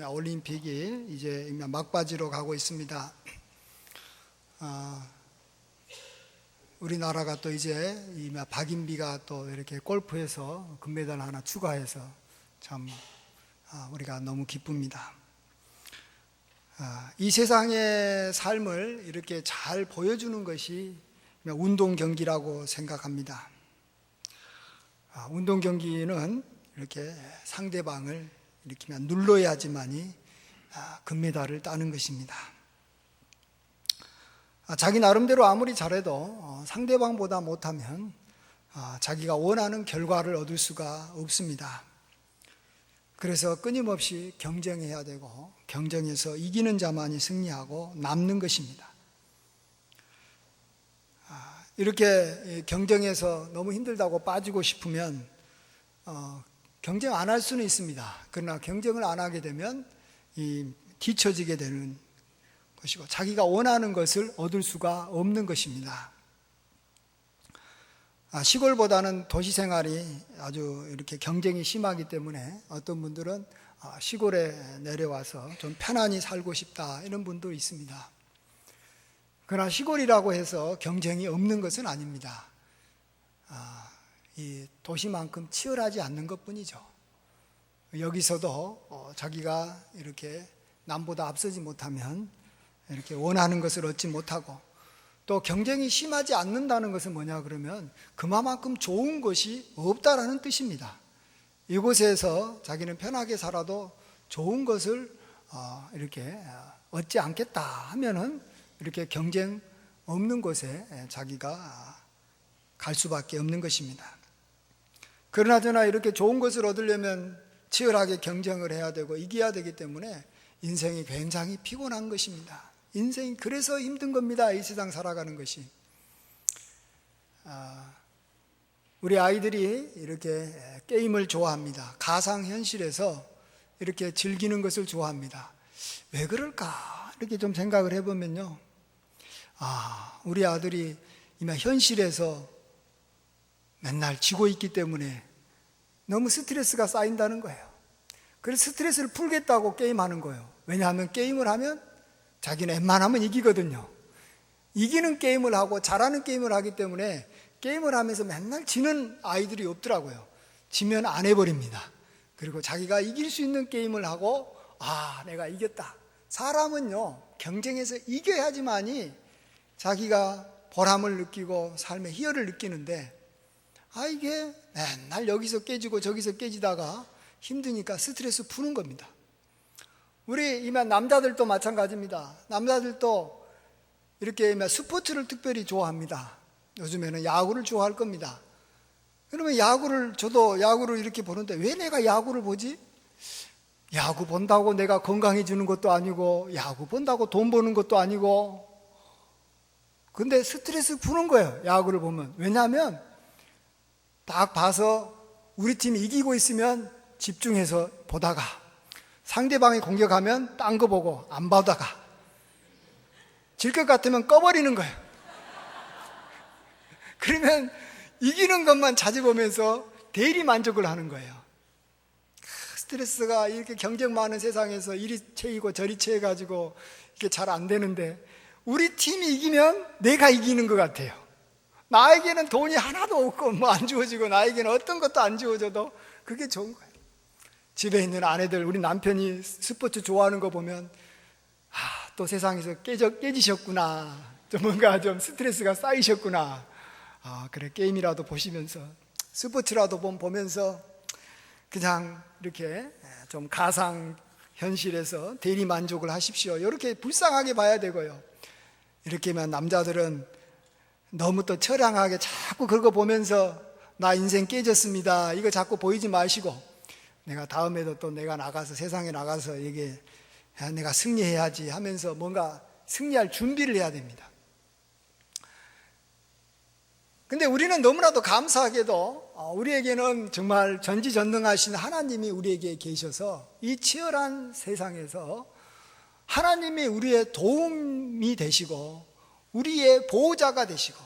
올림픽이 이제 막바지로 가고 있습니다. 우리나라가 또 이제 박인비가 또 이렇게 골프에서 금메달 하나 추가해서 참 우리가 너무 기쁩니다. 이 세상의 삶을 이렇게 잘 보여주는 것이 운동 경기라고 생각합니다. 운동 경기는 이렇게 상대방을 이렇게 눌러야지만이 금메달을 따는 것입니다. 자기 나름대로 아무리 잘해도 상대방보다 못하면 자기가 원하는 결과를 얻을 수가 없습니다. 그래서 끊임없이 경쟁해야 되고 경쟁에서 이기는 자만이 승리하고 남는 것입니다. 이렇게 경쟁에서 너무 힘들다고 빠지고 싶으면 경쟁 안 할 수는 있습니다. 그러나 경쟁을 안 하게 되면 뒤처지게 되는 것이고 자기가 원하는 것을 얻을 수가 없는 것입니다. 시골보다는 도시 생활이 아주 이렇게 경쟁이 심하기 때문에 어떤 분들은 시골에 내려와서 좀 편안히 살고 싶다 이런 분도 있습니다. 그러나 시골이라고 해서 경쟁이 없는 것은 아닙니다. 이 도시만큼 치열하지 않는 것뿐이죠. 여기서도 자기가 이렇게 남보다 앞서지 못하면 이렇게 원하는 것을 얻지 못하고 또 경쟁이 심하지 않는다는 것은 뭐냐 그러면 그만큼 좋은 것이 없다라는 뜻입니다. 이곳에서 자기는 편하게 살아도 좋은 것을 이렇게 얻지 않겠다 하면은 이렇게 경쟁 없는 곳에 자기가 갈 수밖에 없는 것입니다. 그러나 이렇게 좋은 것을 얻으려면 치열하게 경쟁을 해야 되고 이겨야 되기 때문에 인생이 굉장히 피곤한 것입니다. 인생이 그래서 힘든 겁니다. 이 세상 살아가는 것이. 우리 아이들이 이렇게 게임을 좋아합니다. 가상현실에서 이렇게 즐기는 것을 좋아합니다. 왜 그럴까? 이렇게 좀 생각을 해보면요. 우리 아들이 이미 현실에서 맨날 지고 있기 때문에 너무 스트레스가 쌓인다는 거예요. 그래서 스트레스를 풀겠다고 게임하는 거예요. 왜냐하면 게임을 하면 자기는 웬만하면 이기거든요. 이기는 게임을 하고 잘하는 게임을 하기 때문에 게임을 하면서 맨날 지는 아이들이 없더라고요. 지면 안 해버립니다. 그리고 자기가 이길 수 있는 게임을 하고 내가 이겼다. 사람은요 경쟁에서 이겨야지만이 자기가 보람을 느끼고 삶의 희열을 느끼는데 이게 맨날 여기서 깨지고 저기서 깨지다가 힘드니까 스트레스 푸는 겁니다. 우리 이만 남자들도 마찬가지입니다. 남자들도 이렇게 스포츠를 특별히 좋아합니다. 요즘에는 야구를 좋아할 겁니다. 그러면 저도 야구를 이렇게 보는데 왜 내가 야구를 보지? 야구 본다고 내가 건강해지는 것도 아니고 야구 본다고 돈 버는 것도 아니고 근데 스트레스 푸는 거예요. 야구를 보면. 왜냐하면 딱 봐서 우리 팀이 이기고 있으면 집중해서 보다가 상대방이 공격하면 딴 거 보고 안 보다가 질 것 같으면 꺼버리는 거예요. 그러면 이기는 것만 자주 보면서 대리 만족을 하는 거예요. 스트레스가 이렇게 경쟁 많은 세상에서 이리 채이고 저리 채해가지고 이게 잘 안 되는데 우리 팀이 이기면 내가 이기는 것 같아요. 나에게는 돈이 하나도 없고 안 주어지고 나에게는 어떤 것도 안 주어져도 그게 좋은 거예요. 집에 있는 아내들, 우리 남편이 스포츠 좋아하는 거 보면 또 세상에서 깨지셨구나. 뭔가 좀 스트레스가 쌓이셨구나. 그래 게임이라도 보시면서 스포츠라도 보면서 그냥 이렇게 좀 가상 현실에서 대리 만족을 하십시오. 이렇게 불쌍하게 봐야 되고요. 이렇게만 남자들은 너무 또 처량하게 자꾸 그거 보면서 나 인생 깨졌습니다. 이거 자꾸 보이지 마시고 내가 다음에도 또 내가 나가서 세상에 나가서 이게 내가 승리해야지 하면서 뭔가 승리할 준비를 해야 됩니다. 근데 우리는 너무나도 감사하게도 우리에게는 정말 전지전능하신 하나님이 우리에게 계셔서 이 치열한 세상에서 하나님이 우리의 도움이 되시고 우리의 보호자가 되시고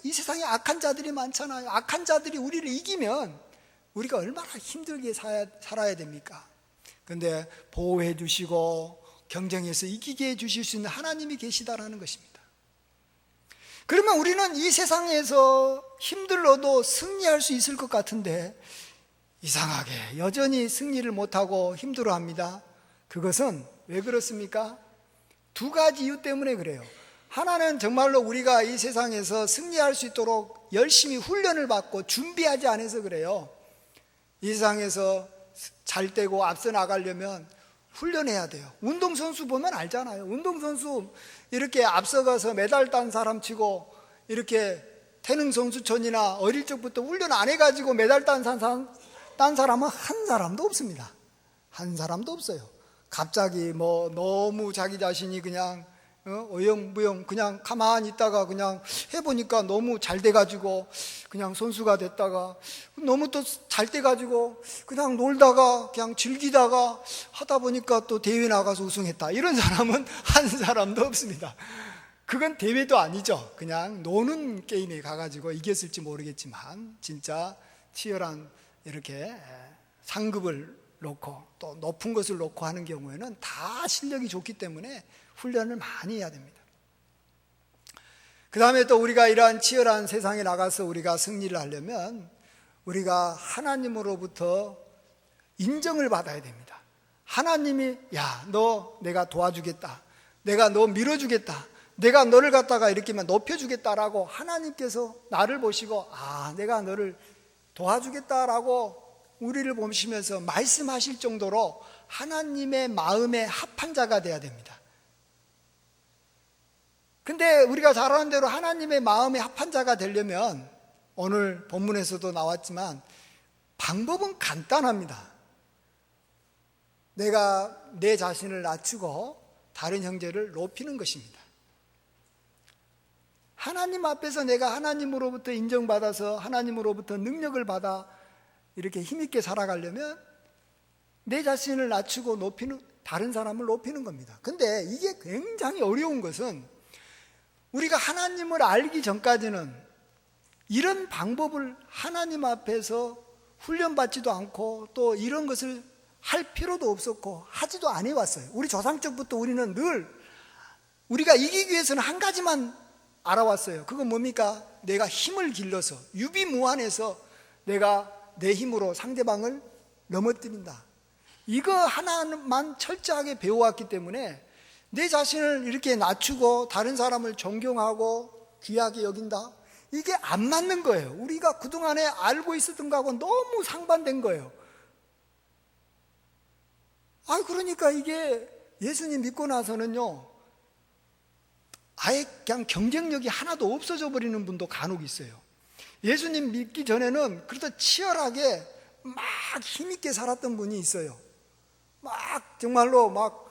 이 세상에 악한 자들이 많잖아요. 악한 자들이 우리를 이기면 우리가 얼마나 힘들게 살아야 됩니까? 근데 보호해 주시고 경쟁에서 이기게 해 주실 수 있는 하나님이 계시다라는 것입니다. 그러면 우리는 이 세상에서 힘들어도 승리할 수 있을 것 같은데 이상하게 여전히 승리를 못하고 힘들어합니다. 그것은 왜 그렇습니까? 두 가지 이유 때문에 그래요. 하나는 정말로 우리가 이 세상에서 승리할 수 있도록 열심히 훈련을 받고 준비하지 않아서 그래요. 이 세상에서 잘 되고 앞서 나가려면 훈련해야 돼요. 운동선수 보면 알잖아요. 운동선수 이렇게 앞서가서 메달 딴 사람 치고 이렇게 태능선수촌이나 어릴 적부터 훈련 안 해가지고 메달 딴 사람은 한 사람도 없습니다. 한 사람도 없어요. 갑자기 뭐 너무 자기 자신이 그냥 어영부영 그냥 가만히 있다가 그냥 해보니까 너무 잘 돼가지고 그냥 선수가 됐다가 너무 또 잘 돼가지고 그냥 놀다가 그냥 즐기다가 하다 보니까 또 대회 나가서 우승했다. 이런 사람은 한 사람도 없습니다. 그건 대회도 아니죠. 그냥 노는 게임에 가가지고 이겼을지 모르겠지만 진짜 치열한 이렇게 상급을 놓고 또 높은 것을 놓고 하는 경우에는 다 실력이 좋기 때문에 훈련을 많이 해야 됩니다. 그 다음에 또 우리가 이러한 치열한 세상에 나가서 우리가 승리를 하려면 우리가 하나님으로부터 인정을 받아야 됩니다. 하나님이 야, 너 내가 도와주겠다, 내가 너 밀어주겠다, 내가 너를 갖다가 이렇게만 높여주겠다라고 하나님께서 나를 보시고 내가 너를 도와주겠다라고 우리를 보시면서 말씀하실 정도로 하나님의 마음에 합한 자가 되어야 됩니다. 근데 우리가 잘 아는 대로 하나님의 마음에 합한 자가 되려면 오늘 본문에서도 나왔지만 방법은 간단합니다. 내가 내 자신을 낮추고 다른 형제를 높이는 것입니다. 하나님 앞에서 내가 하나님으로부터 인정받아서 하나님으로부터 능력을 받아 이렇게 힘있게 살아가려면 내 자신을 낮추고 높이는, 다른 사람을 높이는 겁니다. 근데 이게 굉장히 어려운 것은 우리가 하나님을 알기 전까지는 이런 방법을 하나님 앞에서 훈련받지도 않고 또 이런 것을 할 필요도 없었고 하지도 안 해왔어요. 우리 조상적부터 우리는 늘 우리가 이기기 위해서는 한 가지만 알아왔어요. 그건 뭡니까? 내가 힘을 길러서 유비무환해서 내가 내 힘으로 상대방을 넘어뜨린다. 이거 하나만 철저하게 배워왔기 때문에 내 자신을 이렇게 낮추고 다른 사람을 존경하고 귀하게 여긴다. 이게 안 맞는 거예요. 우리가 그동안에 알고 있었던 거하고 너무 상반된 거예요. 그러니까 이게 예수님 믿고 나서는요, 아예 그냥 경쟁력이 하나도 없어져 버리는 분도 간혹 있어요. 예수님 믿기 전에는 그렇다 치열하게 막 힘있게 살았던 분이 있어요. 막 정말로 막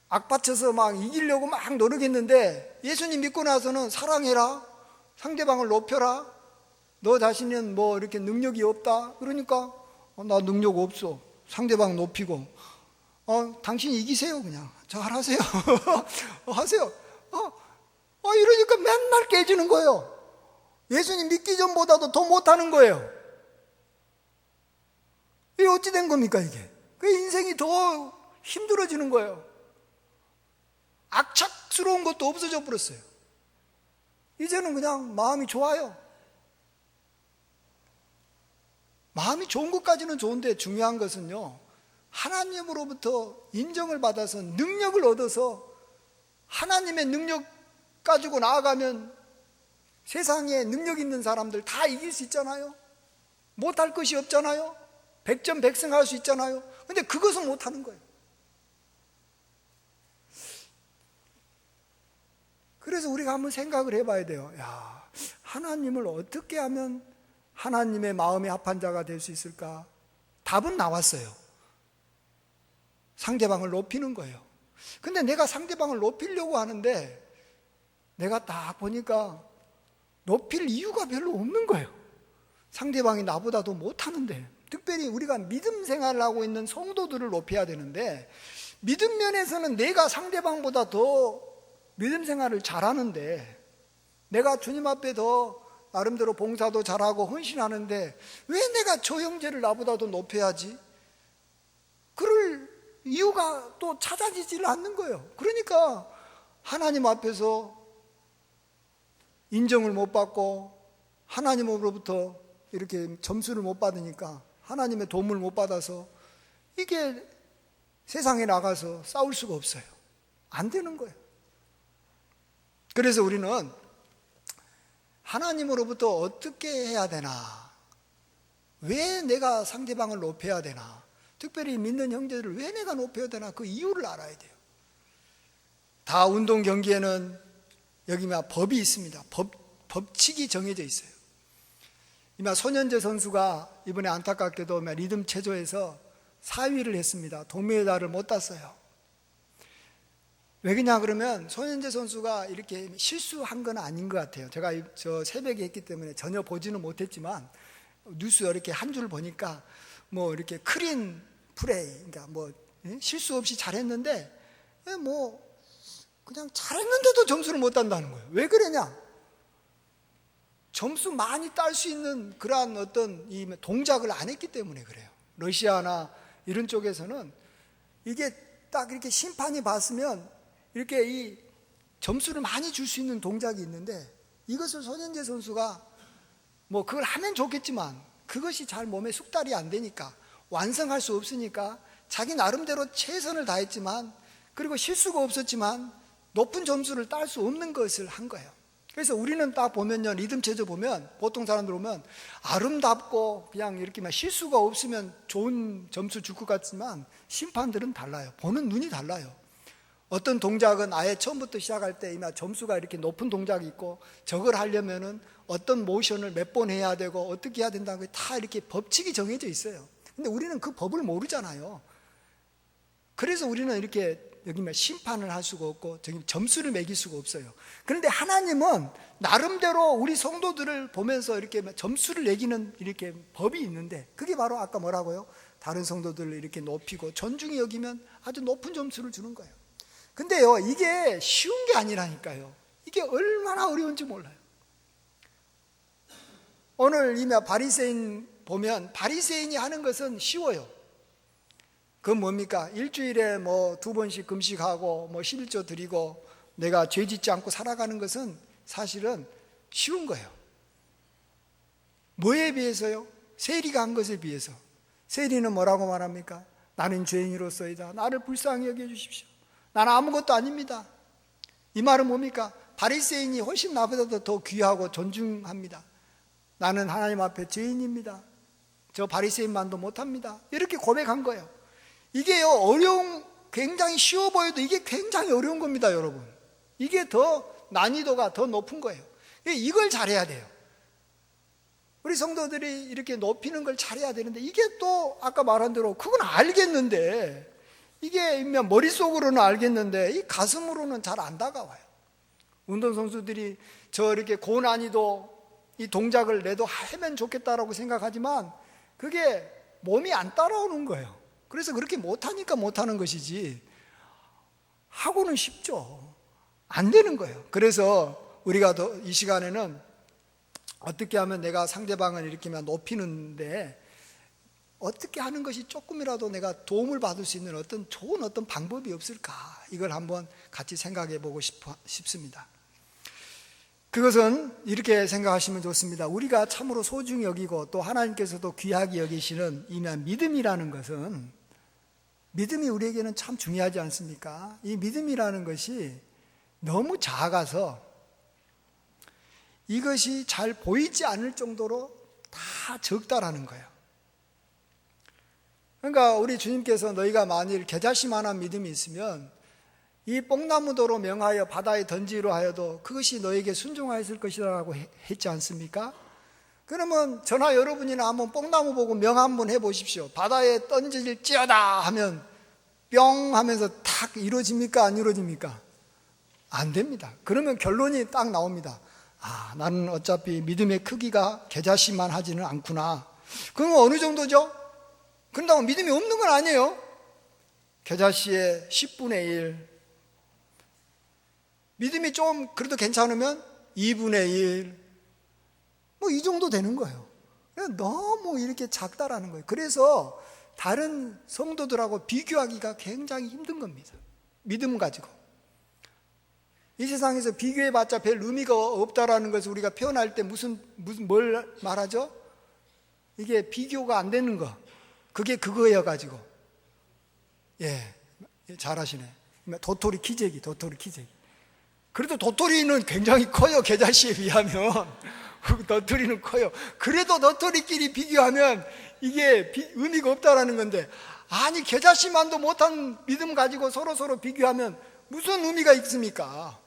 악받쳐서 막 이기려고 막 노력했는데 예수님 믿고 나서는 사랑해라, 상대방을 높여라, 너 자신은 뭐 이렇게 능력이 없다. 그러니까 나 능력 없어. 상대방 높이고 당신 이기세요. 그냥 잘하세요. 하세요. 이러니까 맨날 깨지는 거예요. 예수님 믿기 전보다도 더 못하는 거예요. 이게 어찌 된 겁니까 이게? 그 인생이 더 힘들어지는 거예요. 악착스러운 것도 없어져 버렸어요. 이제는 그냥 마음이 좋아요. 마음이 좋은 것까지는 좋은데 중요한 것은요, 하나님으로부터 인정을 받아서 능력을 얻어서 하나님의 능력 가지고 나아가면 세상에 능력 있는 사람들 다 이길 수 있잖아요. 못할 것이 없잖아요. 백전백승할 수 있잖아요. 근데 그것은 못하는 거예요. 그래서 우리가 한번 생각을 해봐야 돼요. 야, 하나님을 어떻게 하면 하나님의 마음에 합한 자가 될 수 있을까? 답은 나왔어요. 상대방을 높이는 거예요. 근데 내가 상대방을 높이려고 하는데 내가 딱 보니까 높일 이유가 별로 없는 거예요. 상대방이 나보다도 못하는데, 특별히 우리가 믿음 생활을 하고 있는 성도들을 높여야 되는데, 믿음 면에서는 내가 상대방보다 더 믿음 생활을 잘하는데, 내가 주님 앞에 더 나름대로 봉사도 잘하고 헌신하는데 왜 내가 저 형제를 나보다 더 높여야지? 그럴 이유가 또 찾아지지를 않는 거예요. 그러니까 하나님 앞에서 인정을 못 받고 하나님으로부터 이렇게 점수를 못 받으니까, 하나님의 도움을 못 받아서 이게 세상에 나가서 싸울 수가 없어요. 안 되는 거예요. 그래서 우리는 하나님으로부터 어떻게 해야 되나, 왜 내가 상대방을 높여야 되나, 특별히 믿는 형제들을 왜 내가 높여야 되나, 그 이유를 알아야 돼요. 다 운동 경기에는 여기 법이 있습니다. 법칙이 정해져 있어요. 손현재 선수가 이번에 안타깝게도 리듬 체조에서 4위를 했습니다. 동메달을 못 땄어요. 왜 그러냐 그러면 손현재 선수가 이렇게 실수한 건 아닌 것 같아요. 제가 저 새벽에 했기 때문에 전혀 보지는 못했지만 뉴스 이렇게 한 줄 보니까 뭐 이렇게 클린 플레이, 그러니까 뭐 실수 없이 잘했는데 뭐 그냥 잘했는데도 점수를 못 딴다는 거예요. 왜 그러냐? 점수 많이 딸 수 있는 그러한 어떤 이 동작을 안 했기 때문에 그래요. 러시아나 이런 쪽에서는 이게 딱 이렇게 심판이 봤으면 이렇게 이 점수를 많이 줄 수 있는 동작이 있는데, 이것을 손현재 선수가 뭐 그걸 하면 좋겠지만 그것이 잘 몸에 숙달이 안 되니까, 완성할 수 없으니까 자기 나름대로 최선을 다했지만, 그리고 실수가 없었지만 높은 점수를 딸 수 없는 것을 한 거예요. 그래서 우리는 딱 보면요, 리듬 체조 보면 보통 사람들 보면 아름답고 그냥 이렇게 실수가 없으면 좋은 점수 줄 것 같지만 심판들은 달라요. 보는 눈이 달라요. 어떤 동작은 아예 처음부터 시작할 때 점수가 이렇게 높은 동작이 있고, 저걸 하려면은 어떤 모션을 몇 번 해야 되고 어떻게 해야 된다는 게 다 이렇게 법칙이 정해져 있어요. 근데 우리는 그 법을 모르잖아요. 그래서 우리는 이렇게 여기 심판을 할 수가 없고 점수를 매길 수가 없어요. 그런데 하나님은 나름대로 우리 성도들을 보면서 이렇게 점수를 매기는 이렇게 법이 있는데, 그게 바로 아까 뭐라고요? 다른 성도들을 이렇게 높이고 존중히 여기면 아주 높은 점수를 주는 거예요. 근데요, 이게 쉬운 게 아니라니까요. 이게 얼마나 어려운지 몰라요. 오늘 바리새인 보면 바리새인이 하는 것은 쉬워요. 그건 뭡니까? 일주일에 뭐 2번씩 금식하고 뭐 11조 드리고 내가 죄 짓지 않고 살아가는 것은 사실은 쉬운 거예요. 뭐에 비해서요? 세리가 한 것에 비해서. 세리는 뭐라고 말합니까? 나는 죄인으로서이다. 나를 불쌍히 여겨주십시오. 나는 아무것도 아닙니다. 이 말은 뭡니까? 바리새인이 훨씬 나보다도 더 귀하고 존중합니다. 나는 하나님 앞에 죄인입니다. 저 바리새인만도 못합니다. 이렇게 고백한 거예요. 이게요, 굉장히 쉬워 보여도 이게 굉장히 어려운 겁니다, 여러분. 이게 더 난이도가 더 높은 거예요. 이걸 잘해야 돼요. 우리 성도들이 이렇게 높이는 걸 잘해야 되는데, 이게 또 아까 말한 대로 그건 알겠는데, 이게 머릿속으로는 알겠는데 이 가슴으로는 잘 안 다가와요. 운동선수들이 저 이렇게 고난이도 이 동작을 내도 하면 좋겠다라고 생각하지만 그게 몸이 안 따라오는 거예요. 그래서 그렇게 못하니까 못하는 것이지, 하고는 쉽죠. 안 되는 거예요. 그래서 우리가 이 시간에는 어떻게 하면 내가 상대방을 이렇게 높이는데 어떻게 하는 것이 조금이라도 내가 도움을 받을 수 있는 어떤 좋은 어떤 방법이 없을까, 이걸 한번 같이 생각해 보고 싶습니다. 그것은 이렇게 생각하시면 좋습니다. 우리가 참으로 소중히 여기고 또 하나님께서도 귀하게 여기시는 이 믿음이라는 것은, 믿음이 우리에게는 참 중요하지 않습니까? 이 믿음이라는 것이 너무 작아서 이것이 잘 보이지 않을 정도로 다 적다라는 거예요. 그러니까 우리 주님께서 너희가 만일 겨자씨만한 믿음이 있으면 이 뽕나무도로 명하여 바다에 던지기로 하여도 그것이 너에게 순종하였을 것이라고 했지 않습니까? 그러면 저나 여러분이나 한번 뽕나무 보고 명 한번 해보십시오. 바다에 던질지어다 하면 뿅 하면서 탁 이루어집니까? 안 이루어집니까? 안 됩니다. 그러면 결론이 딱 나옵니다. 아, 나는 어차피 믿음의 크기가 겨자씨만 하지는 않구나. 그러면 어느 정도죠? 그런다고 믿음이 없는 건 아니에요. 겨자씨의 10분의 1, 믿음이 좀 그래도 괜찮으면 2분의 1, 뭐 이 정도 되는 거예요. 너무 이렇게 작다라는 거예요. 그래서 다른 성도들하고 비교하기가 굉장히 힘든 겁니다. 믿음 가지고. 이 세상에서 비교해봤자 별 의미가 없다라는 것을 우리가 표현할 때 뭘 말하죠? 이게 비교가 안 되는 거. 그게 그거여 가지고. 예, 잘하시네. 도토리 키재기. 그래도 도토리는 굉장히 커요. 겨자씨에 비하면. 도토리는 커요. 그래도 도토리끼리 비교하면 이게 의미가 없다라는 건데, 아니 겨자씨만도 못한 믿음 가지고 서로 비교하면 무슨 의미가 있습니까?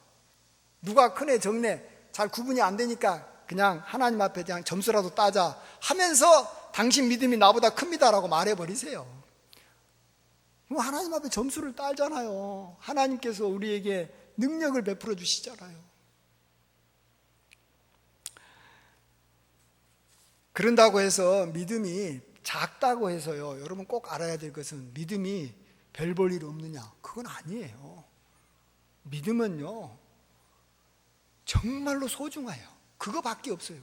누가 크네 적네 잘 구분이 안 되니까 그냥 하나님 앞에 그냥 점수라도 따자 하면서 당신 믿음이 나보다 큽니다라고 말해버리세요. 하나님 앞에 점수를 따잖아요. 하나님께서 우리에게 능력을 베풀어 주시잖아요. 그런다고 해서 믿음이 작다고 해서요, 여러분 꼭 알아야 될 것은 믿음이 별 볼 일 없느냐, 그건 아니에요. 믿음은요 정말로 소중해요. 그거밖에 없어요.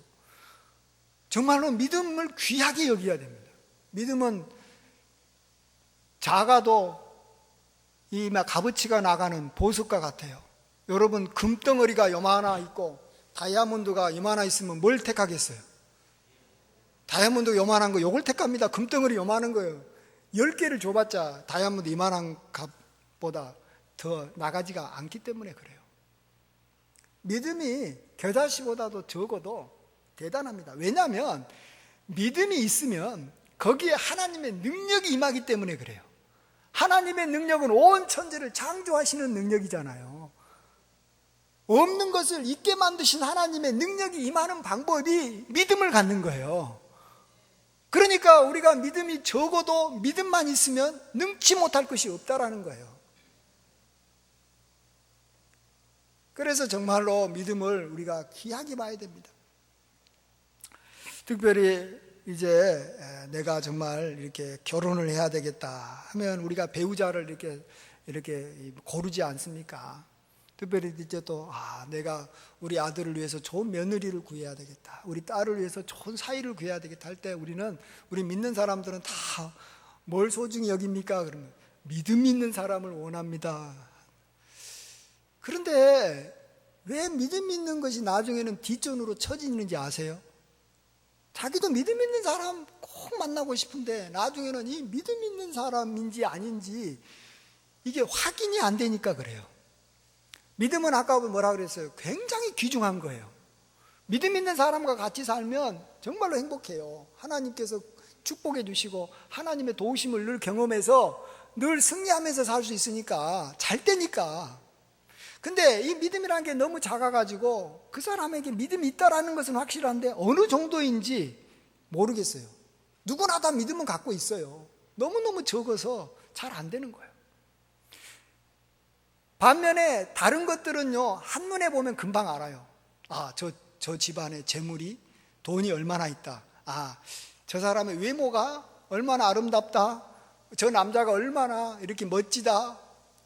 정말로 믿음을 귀하게 여겨야 됩니다. 믿음은 작아도 이 값어치가 나가는 보석과 같아요. 여러분 금덩어리가 요만하 있고 다이아몬드가 요만하 있으면 뭘 택하겠어요? 다이아몬드 요만한 거 요걸 택합니다. 금덩어리 요만한 거예요. 10개를 줘봤자 다이아몬드 이만한 값보다 더 나가지가 않기 때문에 그래요. 믿음이 겨자씨보다도 적어도 대단합니다. 왜냐하면 믿음이 있으면 거기에 하나님의 능력이 임하기 때문에 그래요. 하나님의 능력은 온 천지를 창조하시는 능력이잖아요. 없는 것을 있게 만드신 하나님의 능력이 임하는 방법이 믿음을 갖는 거예요. 그러니까 우리가 믿음이 적어도 믿음만 있으면 능치 못할 것이 없다라는 거예요. 그래서 정말로 믿음을 우리가 귀하게 봐야 됩니다. 특별히 이제 내가 정말 이렇게 결혼을 해야 되겠다 하면 우리가 배우자를 이렇게 고르지 않습니까? 특별히 이제 또 내가 우리 아들을 위해서 좋은 며느리를 구해야 되겠다, 우리 딸을 위해서 좋은 사위를 구해야 되겠다 할 때 우리 믿는 사람들은 다 뭘 소중히 여깁니까? 그러면 믿음 있는 사람을 원합니다. 그런데 왜 믿음 있는 것이 나중에는 뒷전으로 처지는지 아세요? 자기도 믿음 있는 사람 꼭 만나고 싶은데 나중에는 이 믿음 있는 사람인지 아닌지 이게 확인이 안 되니까 그래요. 믿음은 아까 뭐라 그랬어요? 굉장히 귀중한 거예요. 믿음 있는 사람과 같이 살면 정말로 행복해요. 하나님께서 축복해 주시고 하나님의 도우심을 늘 경험해서 늘 승리하면서 살 수 있으니까 잘 되니까. 근데 이 믿음이라는 게 너무 작아가지고 그 사람에게 믿음이 있다라는 것은 확실한데 어느 정도인지 모르겠어요. 누구나 다 믿음은 갖고 있어요. 너무너무 적어서 잘 안 되는 거예요. 반면에 다른 것들은요 한눈에 보면 금방 알아요. 저 집안에 재물이 돈이 얼마나 있다, 저 사람의 외모가 얼마나 아름답다, 저 남자가 얼마나 이렇게 멋지다,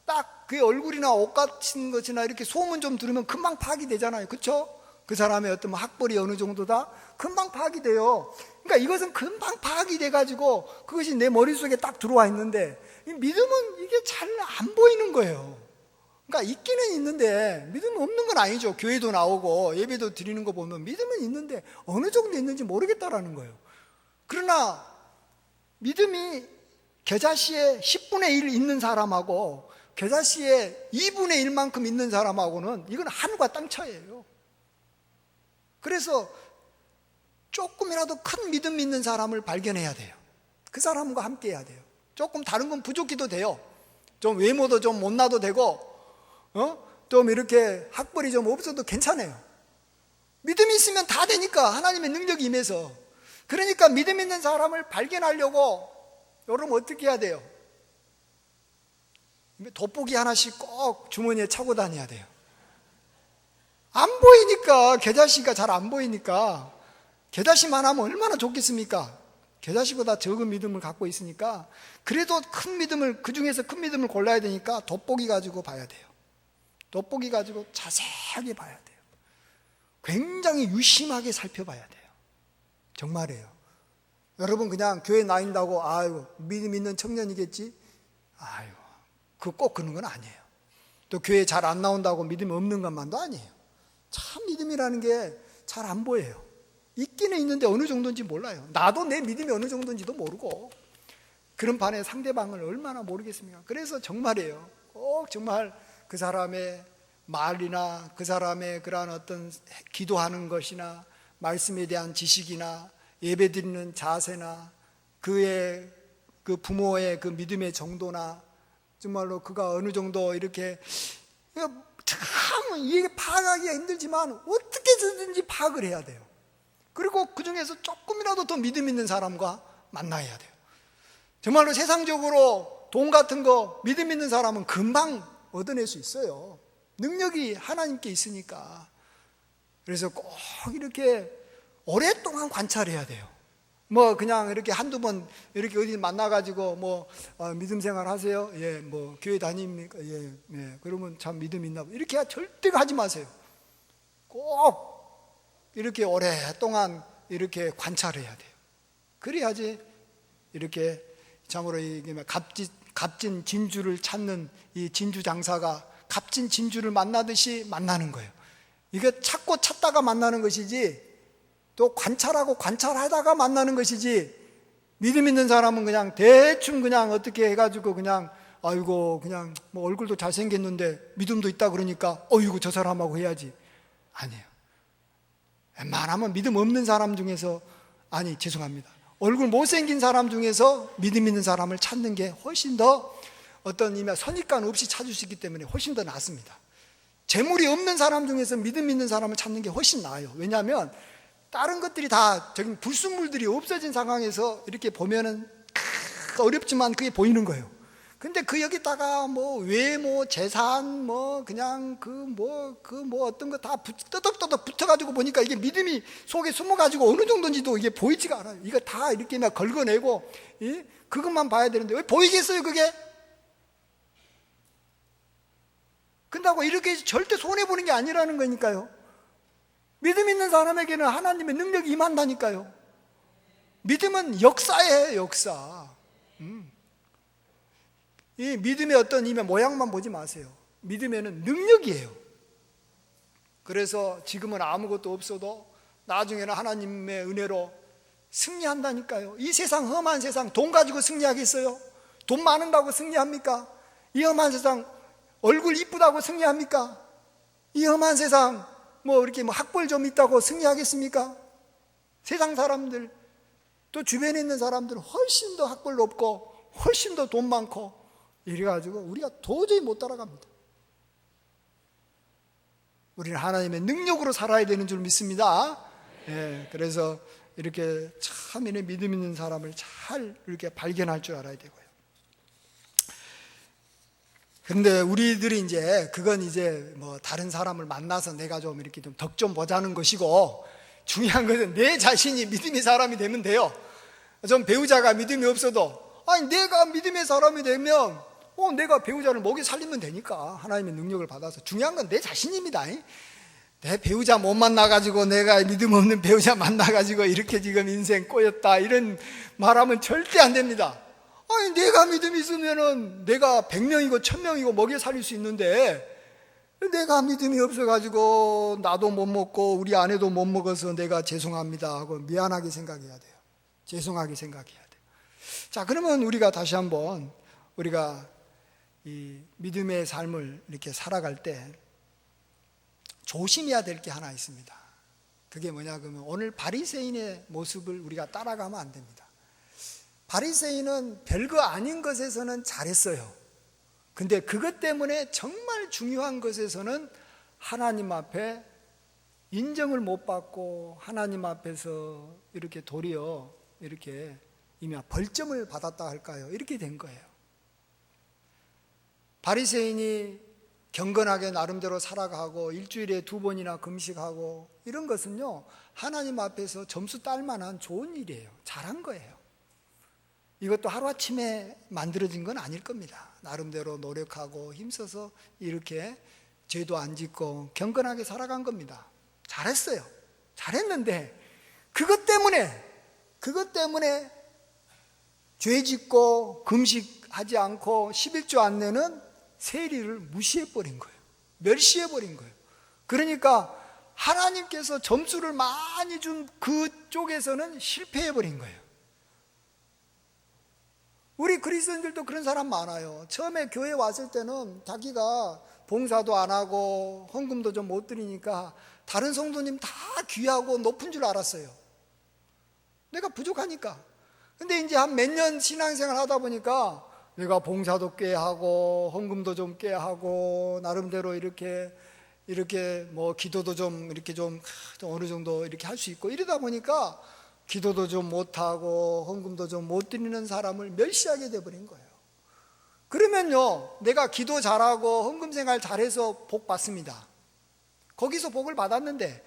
딱 그 얼굴이나 옷 같은 것이나 이렇게 소문 좀 들으면 금방 파악이 되잖아요. 그렇죠? 그 사람의 어떤 학벌이 어느 정도다 금방 파악이 돼요. 그러니까 이것은 금방 파악이 돼가지고 그것이 내 머릿속에 딱 들어와 있는데 이 믿음은 이게 잘 안 보이는 거예요. 그러니까 있기는 있는데 믿음은 없는 건 아니죠. 교회도 나오고 예배도 드리는 거 보면 믿음은 있는데 어느 정도 있는지 모르겠다라는 거예요. 그러나 믿음이 겨자씨의 10분의 1 있는 사람하고 겨자씨의 2분의 1만큼 있는 사람하고는 이건 하늘과 땅 차이예요. 그래서 조금이라도 큰 믿음 있는 사람을 발견해야 돼요. 그 사람과 함께 해야 돼요. 조금 다른 건 부족해도 돼요. 좀 외모도 좀 못나도 되고 좀 이렇게 학벌이 좀 없어도 괜찮아요. 믿음이 있으면 다 되니까 하나님의 능력이 임해서. 그러니까 믿음 있는 사람을 발견하려고 여러분 어떻게 해야 돼요? 돋보기 하나씩 꼭 주머니에 차고 다녀야 돼요. 안 보이니까, 겨자씨가 잘 안 보이니까. 겨자씨만 하면 얼마나 좋겠습니까? 겨자씨보다 적은 믿음을 갖고 있으니까. 그래도 큰 믿음을, 그 중에서 큰 믿음을 골라야 되니까 돋보기 가지고 봐야 돼요. 돋보기 가지고 자세하게 봐야 돼요. 굉장히 유심하게 살펴봐야 돼요. 정말이에요. 여러분 그냥 교회 나인다고 아유 믿음 있는 청년이겠지? 아유 꼭 그런 건 아니에요. 또 교회 잘 안 나온다고 믿음이 없는 것만도 아니에요. 참 믿음이라는 게 잘 안 보여요. 있기는 있는데 어느 정도인지 몰라요. 나도 내 믿음이 어느 정도인지도 모르고 그런 반에 상대방을 얼마나 모르겠습니까? 그래서 정말이에요. 꼭 정말 그 사람의 말이나 그 사람의 그러한 어떤 기도하는 것이나 말씀에 대한 지식이나 예배드리는 자세나 그의 그 부모의 그 믿음의 정도나 정말로 그가 어느 정도 이렇게 참 이게 파악하기가 힘들지만 어떻게 해서든지 파악을 해야 돼요. 그리고 그 중에서 조금이라도 더 믿음 있는 사람과 만나야 돼요. 정말로 세상적으로 돈 같은 거 믿음 있는 사람은 금방 얻어낼 수 있어요. 능력이 하나님께 있으니까. 그래서 꼭 이렇게 오랫동안 관찰해야 돼요. 뭐 그냥 이렇게 한두 번 이렇게 어디 만나가지고 믿음 생활 하세요? 예, 교회 다닙니까? 예, 예. 그러면 참 믿음 있나 봐. 이렇게 절대 하지 마세요. 꼭 이렇게 오랫동안 이렇게 관찰해야 돼요. 그래야지 이렇게 참으로 값진 진주를 찾는 이 진주 장사가 값진 진주를 만나듯이 만나는 거예요. 이게 찾고 찾다가 만나는 것이지 또 관찰하고 관찰하다가 만나는 것이지 믿음 있는 사람은 그냥 대충 그냥 어떻게 해가지고 그냥 아이고 그냥 얼굴도 잘생겼는데 믿음도 있다 그러니까 어이구 저 사람하고 해야지. 아니에요. 웬만하면 믿음 없는 사람 중에서 죄송합니다. 얼굴 못생긴 사람 중에서 믿음 있는 사람을 찾는 게 훨씬 더 어떤 선입관 없이 찾을 수 있기 때문에 훨씬 더 낫습니다. 재물이 없는 사람 중에서 믿음 있는 사람을 찾는 게 훨씬 나아요. 왜냐하면 다른 것들이 다 불순물들이 없어진 상황에서 이렇게 보면은 어렵지만 그게 보이는 거예요. 근데 그 여기다가 외모, 재산, 그냥 어떤 거 다 떠덕떠덕 붙어가지고 보니까 이게 믿음이 속에 숨어가지고 어느 정도인지도 이게 보이지가 않아요. 이거 다 이렇게 막 긁어내고, 그것만 봐야 되는데 왜 보이겠어요, 그게? 근다고 이렇게 절대 손해보는 게 아니라는 거니까요. 믿음 있는 사람에게는 하나님의 능력이 임한다니까요. 믿음은 역사예요, 역사. 이 믿음의 어떤 모양만 보지 마세요. 믿음에는 능력이에요. 그래서 지금은 아무것도 없어도 나중에는 하나님의 은혜로 승리한다니까요. 이 세상 험한 세상 돈 가지고 승리하겠어요? 돈 많은다고 승리합니까? 이 험한 세상 얼굴 이쁘다고 승리합니까? 이 험한 세상 이렇게 학벌 좀 있다고 승리하겠습니까? 세상 사람들 또 주변에 있는 사람들은 훨씬 더 학벌 높고 훨씬 더 돈 많고 이래가지고 우리가 도저히 못 따라갑니다. 우리는 하나님의 능력으로 살아야 되는 줄 믿습니다. 예, 그래서 이렇게 참 믿음 있는 사람을 잘 이렇게 발견할 줄 알아야 되고요. 근데 우리들이 그건 다른 사람을 만나서 내가 좀 이렇게 좀 덕 좀 보자는 것이고, 중요한 것은 내 자신이 믿음의 사람이 되면 돼요. 좀 배우자가 믿음이 없어도 내가 믿음의 사람이 되면 내가 배우자를 먹여 살리면 되니까 하나님의 능력을 받아서. 중요한 건 내 자신입니다. 내 배우자 못 만나가지고 내가 믿음 없는 배우자 만나가지고 이렇게 지금 인생 꼬였다 이런 말하면 절대 안 됩니다. 내가 믿음이 있으면은 내가 100명이고 1000명이고 먹여 살릴 수 있는데 내가 믿음이 없어가지고 나도 못 먹고 우리 아내도 못 먹어서 내가 죄송합니다 하고 미안하게 생각해야 돼요. 죄송하게 생각해야 돼요. 자, 그러면 우리가 다시 한번 우리가 이 믿음의 삶을 이렇게 살아갈 때 조심해야 될 게 하나 있습니다. 그게 뭐냐 그러면 오늘 바리새인의 모습을 우리가 따라가면 안 됩니다. 바리새인은 별거 아닌 것에서는 잘했어요. 근데 그것 때문에 정말 중요한 것에서는 하나님 앞에 인정을 못 받고 하나님 앞에서 이렇게 도리어 이렇게 이미 벌점을 받았다 할까요? 이렇게 된 거예요. 바리새인이 경건하게 나름대로 살아가고 일주일에 2번이나 금식하고 이런 것은요, 하나님 앞에서 점수 딸 만한 좋은 일이에요. 잘한 거예요. 이것도 하루아침에 만들어진 건 아닐 겁니다. 나름대로 노력하고 힘써서 이렇게 죄도 안 짓고 경건하게 살아간 겁니다. 잘했어요. 잘했는데 그것 때문에 그것 때문에 죄 짓고 금식하지 않고 11조 안 내는 세리를 무시해버린 거예요. 멸시해버린 거예요. 그러니까 하나님께서 점수를 많이 준 그쪽에서는 실패해버린 거예요. 우리 그리스도인들도 그런 사람 많아요. 처음에 교회 왔을 때는 자기가 봉사도 안 하고 헌금도 좀 못 드리니까 다른 성도님 다 귀하고 높은 줄 알았어요. 내가 부족하니까. 근데 이제 한 몇 년 신앙생활 하다 보니까 내가 봉사도 꽤 하고 헌금도 좀 꽤 하고 나름대로 이렇게 뭐 기도도 좀 이렇게 좀 어느 정도 이렇게 할 수 있고 이러다 보니까 기도도 좀 못하고 헌금도 좀 못 드리는 사람을 멸시하게 돼버린 거예요. 그러면요, 내가 기도 잘하고 헌금 생활 잘해서 복 받습니다. 거기서 복을 받았는데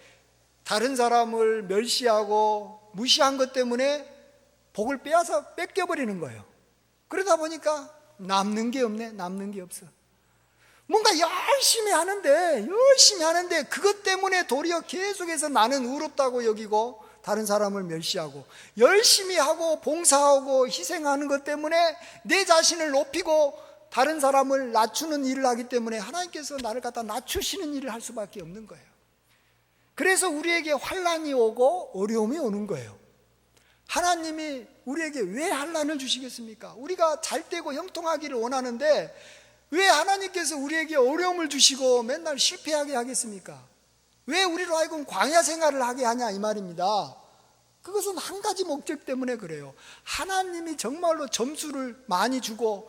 다른 사람을 멸시하고 무시한 것 때문에 복을 뺏겨버리는 거예요. 그러다 보니까 남는 게 없네. 남는 게 없어. 뭔가 열심히 하는데 그것 때문에 도리어 계속해서 나는 의롭다고 여기고 다른 사람을 멸시하고, 열심히 하고 봉사하고 희생하는 것 때문에 내 자신을 높이고 다른 사람을 낮추는 일을 하기 때문에 하나님께서 나를 갖다 낮추시는 일을 할 수밖에 없는 거예요. 그래서 우리에게 환난이 오고 어려움이 오는 거예요. 하나님이 우리에게 왜 환난을 주시겠습니까? 우리가 잘되고 형통하기를 원하는데 왜 하나님께서 우리에게 어려움을 주시고 맨날 실패하게 하겠습니까? 왜 우리로 하여금 광야 생활을 하게 하냐 이 말입니다. 그것은 한 가지 목적 때문에 그래요. 하나님이 정말로 점수를 많이 주고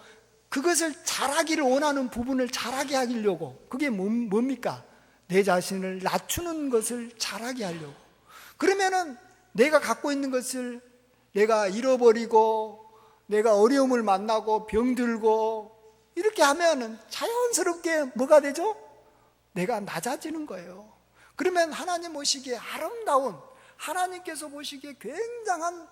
그것을 잘하기를 원하는 부분을 잘하게 하려고, 그게 뭡니까? 내 자신을 낮추는 것을 잘하게 하려고. 그러면은 내가 갖고 있는 것을 내가 잃어버리고 내가 어려움을 만나고 병들고 이렇게 하면은 자연스럽게 뭐가 되죠? 내가 낮아지는 거예요. 그러면 하나님 보시기에 아름다운, 하나님께서 보시기에 굉장한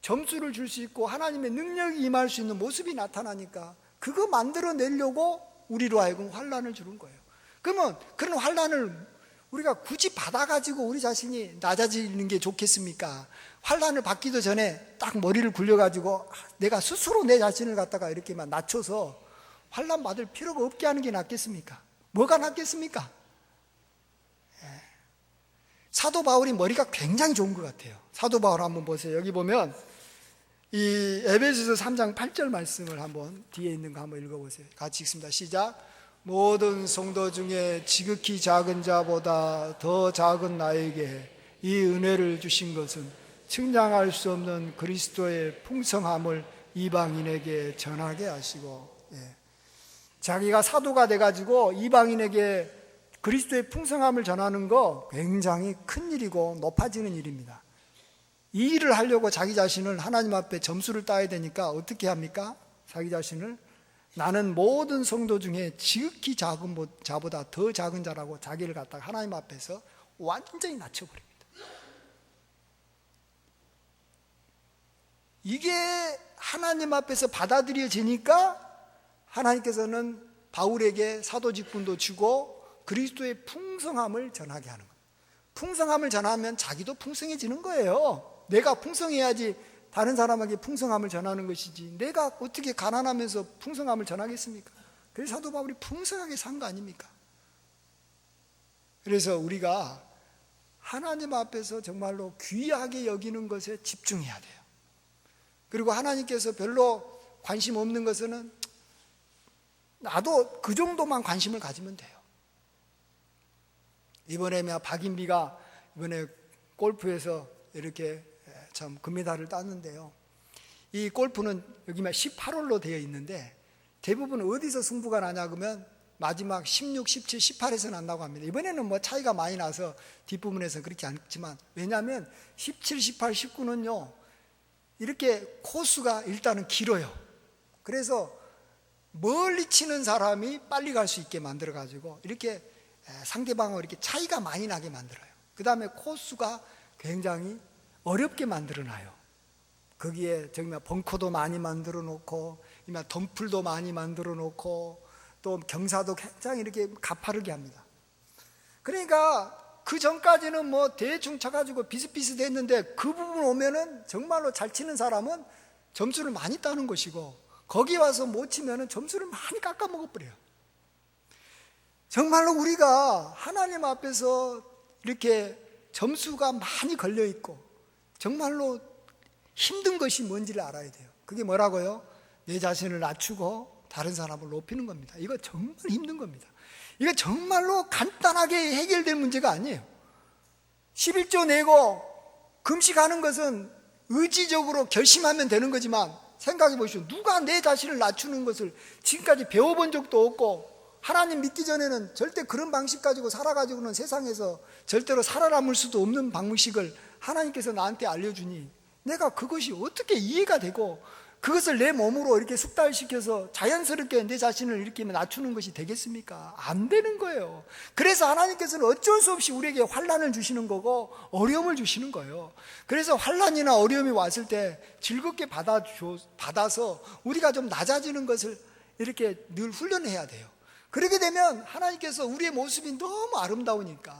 점수를 줄 수 있고 하나님의 능력이 임할 수 있는 모습이 나타나니까 그거 만들어내려고 우리로 하여금 환난을 주는 거예요. 그러면 그런 환난을 우리가 굳이 받아가지고 우리 자신이 낮아지는 게 좋겠습니까? 환난을 받기도 전에 딱 머리를 굴려가지고 내가 스스로 내 자신을 갖다가 이렇게만 낮춰서 환난 받을 필요가 없게 하는 게 낫겠습니까? 뭐가 낫겠습니까? 사도 바울이 머리가 굉장히 좋은 것 같아요. 사도 바울 한번 보세요. 여기 보면 이 에베소서 3장 8절 말씀을 한번 뒤에 있는 거 한번 읽어보세요. 같이 읽습니다. 시작. 모든 성도 중에 지극히 작은 자보다 더 작은 나에게 이 은혜를 주신 것은 측량할 수 없는 그리스도의 풍성함을 이방인에게 전하게 하시고, 자기가 사도가 돼가지고 이방인에게 그리스도의 풍성함을 전하는 거 굉장히 큰 일이고 높아지는 일입니다. 이 일을 하려고 자기 자신을 하나님 앞에 점수를 따야 되니까 어떻게 합니까? 자기 자신을 나는 모든 성도 중에 지극히 작은 자보다 더 작은 자라고 자기를 갖다가 하나님 앞에서 완전히 낮춰버립니다. 이게 하나님 앞에서 받아들여지니까 하나님께서는 바울에게 사도 직분도 주고 그리스도의 풍성함을 전하게 하는 거예요. 풍성함을 전하면 자기도 풍성해지는 거예요. 내가 풍성해야지 다른 사람에게 풍성함을 전하는 것이지 내가 어떻게 가난하면서 풍성함을 전하겠습니까? 그래서 사도 바울이 풍성하게 산 거 아닙니까? 그래서 우리가 하나님 앞에서 정말로 귀하게 여기는 것에 집중해야 돼요. 그리고 하나님께서 별로 관심 없는 것은 나도 그 정도만 관심을 가지면 돼요. 이번에 박인비가 이번에 골프에서 이렇게 참 금메달을 땄는데요. 이 골프는 여기만 18홀로 되어 있는데 대부분 어디서 승부가 나냐 그러면 마지막 16, 17, 18에서 난다고 합니다. 이번에는 뭐 차이가 많이 나서 뒷부분에서 그렇지 않지만, 왜냐하면 17, 18, 19는요 이렇게 코스가 일단은 길어요. 그래서 멀리 치는 사람이 빨리 갈 수 있게 만들어 가지고 이렇게 상대방하고 이렇게 차이가 많이 나게 만들어요. 그 다음에 코스가 굉장히 어렵게 만들어 놔요. 거기에 정말 벙커도 많이 만들어 놓고 덤플도 많이 만들어 놓고 또 경사도 굉장히 이렇게 가파르게 합니다. 그러니까 그 전까지는 뭐 대충 쳐가지고 비슷비슷했는데 그 부분 오면은 정말로 잘 치는 사람은 점수를 많이 따는 것이고, 거기 와서 못 치면은 점수를 많이 깎아 먹어버려요. 정말로 우리가 하나님 앞에서 이렇게 점수가 많이 걸려있고 정말로 힘든 것이 뭔지를 알아야 돼요. 그게 뭐라고요? 내 자신을 낮추고 다른 사람을 높이는 겁니다. 이거 정말 힘든 겁니다. 이거 정말로 간단하게 해결될 문제가 아니에요. 11조 내고 금식하는 것은 의지적으로 결심하면 되는 거지만, 생각해 보시오. 누가 내 자신을 낮추는 것을 지금까지 배워본 적도 없고, 하나님 믿기 전에는 절대 그런 방식 가지고 살아가지고는 세상에서 절대로 살아남을 수도 없는 방식을 하나님께서 나한테 알려주니 내가 그것이 어떻게 이해가 되고 그것을 내 몸으로 이렇게 숙달시켜서 자연스럽게 내 자신을 이렇게 낮추는 것이 되겠습니까? 안 되는 거예요. 그래서 하나님께서는 어쩔 수 없이 우리에게 환난을 주시는 거고 어려움을 주시는 거예요. 그래서 환난이나 어려움이 왔을 때 즐겁게 받아서 우리가 좀 낮아지는 것을 이렇게 늘 훈련해야 돼요. 그렇게 되면 하나님께서 우리의 모습이 너무 아름다우니까,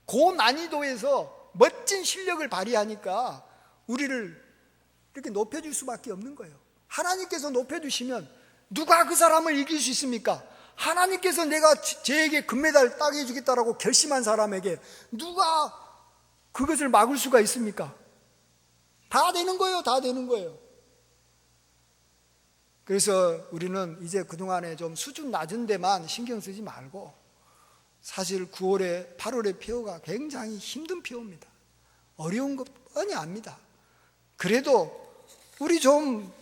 고난이도에서 멋진 실력을 발휘하니까 우리를 이렇게 높여줄 수밖에 없는 거예요. 하나님께서 높여주시면 누가 그 사람을 이길 수 있습니까? 하나님께서 내가 쟤에게 금메달 따게 해주겠다라고 결심한 사람에게 누가 그것을 막을 수가 있습니까? 다 되는 거예요. 다 되는 거예요. 그래서 우리는 이제 그동안에 좀 수준 낮은 데만 신경 쓰지 말고, 사실 9월에 8월의 피오가 굉장히 힘든 피오입니다. 어려운 것 뻔히 압니다. 그래도 우리 좀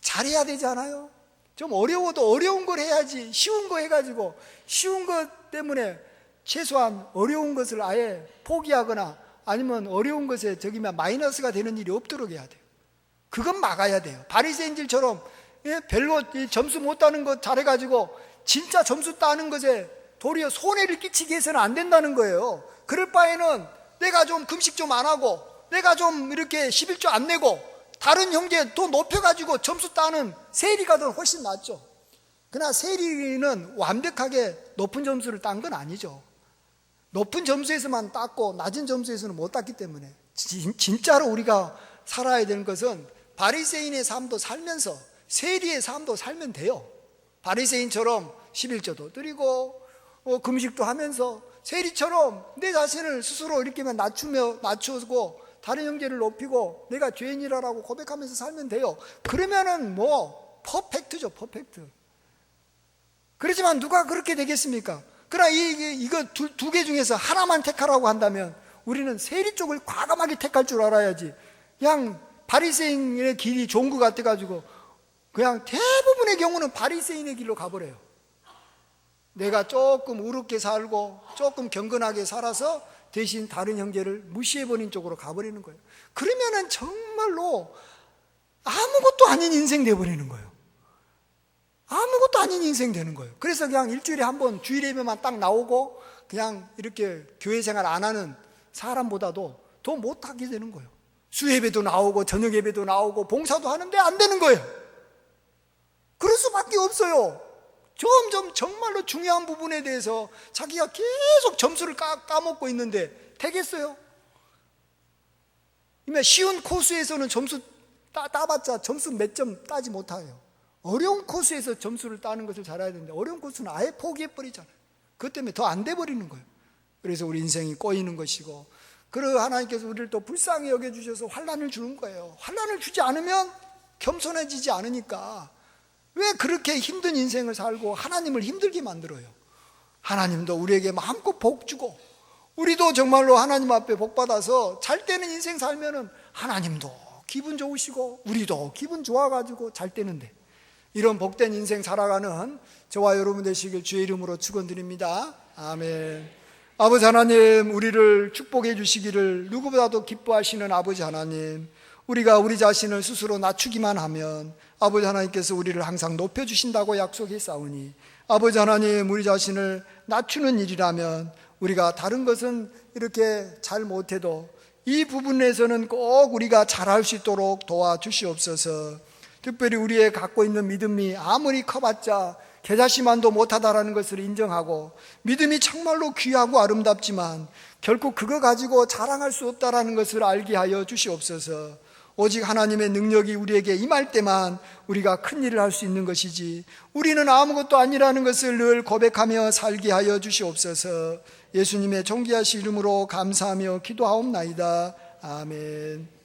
잘해야 되지 않아요? 좀 어려워도 어려운 걸 해야지. 쉬운 거 해가지고 쉬운 것 때문에 최소한 어려운 것을 아예 포기하거나 아니면 어려운 것에 저기면 마이너스가 되는 일이 없도록 해야 돼요. 그건 막아야 돼요. 바리새인들처럼 별로 점수 못 따는 것 잘해가지고 진짜 점수 따는 것에 도리어 손해를 끼치게 해서는 안 된다는 거예요. 그럴 바에는 내가 좀 금식 좀 안 하고 내가 좀 이렇게 11조 안 내고 다른 형제 더 높여가지고 점수 따는 세리가 더 훨씬 낫죠. 그러나 세리는 완벽하게 높은 점수를 딴 건 아니죠. 높은 점수에서만 땄고 낮은 점수에서는 못 땄기 때문에 진짜로 우리가 살아야 되는 것은 바리새인의 삶도 살면서 세리의 삶도 살면 돼요. 바리새인처럼 11조도 드리고 금식도 하면서 세리처럼 내 자신을 스스로 이렇게만 낮추고 다른 형제를 높이고 내가 죄인이라고 고백하면서 살면 돼요. 그러면은 뭐 퍼펙트죠. 퍼펙트. 그렇지만 누가 그렇게 되겠습니까? 그러나 이거 두 개 중에서 하나만 택하라고 한다면 우리는 세리 쪽을 과감하게 택할 줄 알아야지, 그냥 바리새인의 길이 좋은 것 같아가지고 그냥 대부분의 경우는 바리새인의 길로 가버려요. 내가 조금 의롭게 살고 조금 경건하게 살아서 대신 다른 형제를 무시해버린 쪽으로 가버리는 거예요. 그러면은 정말로 아무것도 아닌 인생 돼버리는 거예요. 아무것도 아닌 인생 되는 거예요. 그래서 그냥 일주일에 한 번 주일 예배만 딱 나오고 그냥 이렇게 교회 생활 안 하는 사람보다도 더 못하게 되는 거예요. 수예배도 나오고 저녁 예배도 나오고 봉사도 하는데 안 되는 거예요. 그럴 수밖에 없어요. 점점 정말로 중요한 부분에 대해서 자기가 계속 점수를 까먹고 있는데 되겠어요? 쉬운 코스에서는 점수 따봤자 점수 몇 점 따지 못해요. 어려운 코스에서 점수를 따는 것을 잘해야 되는데 어려운 코스는 아예 포기해버리잖아요. 그것 때문에 더 안 돼버리는 거예요. 그래서 우리 인생이 꼬이는 것이고, 그리고 하나님께서 우리를 또 불쌍히 여겨주셔서 환난을 주는 거예요. 환난을 주지 않으면 겸손해지지 않으니까 왜 그렇게 힘든 인생을 살고 하나님을 힘들게 만들어요? 하나님도 우리에게 마음껏 복 주고 우리도 정말로 하나님 앞에 복 받아서 잘 되는 인생 살면은 하나님도 기분 좋으시고 우리도 기분 좋아가지고 잘 되는데, 이런 복된 인생 살아가는 저와 여러분 되시길 주의 이름으로 축원드립니다. 아멘. 아버지 하나님, 우리를 축복해 주시기를 누구보다도 기뻐하시는 아버지 하나님, 우리가 우리 자신을 스스로 낮추기만 하면 아버지 하나님께서 우리를 항상 높여주신다고 약속했사오니, 아버지 하나님, 우리 자신을 낮추는 일이라면 우리가 다른 것은 이렇게 잘 못해도 이 부분에서는 꼭 우리가 잘할 수 있도록 도와주시옵소서. 특별히 우리의 갖고 있는 믿음이 아무리 커봤자 계자씨만도 못하다라는 것을 인정하고, 믿음이 정말로 귀하고 아름답지만 결코 그거 가지고 자랑할 수 없다라는 것을 알게 하여 주시옵소서. 오직 하나님의 능력이 우리에게 임할 때만 우리가 큰 일을 할 수 있는 것이지, 우리는 아무것도 아니라는 것을 늘 고백하며 살게 하여 주시옵소서. 예수님의 존귀하신 이름으로 감사하며 기도하옵나이다. 아멘.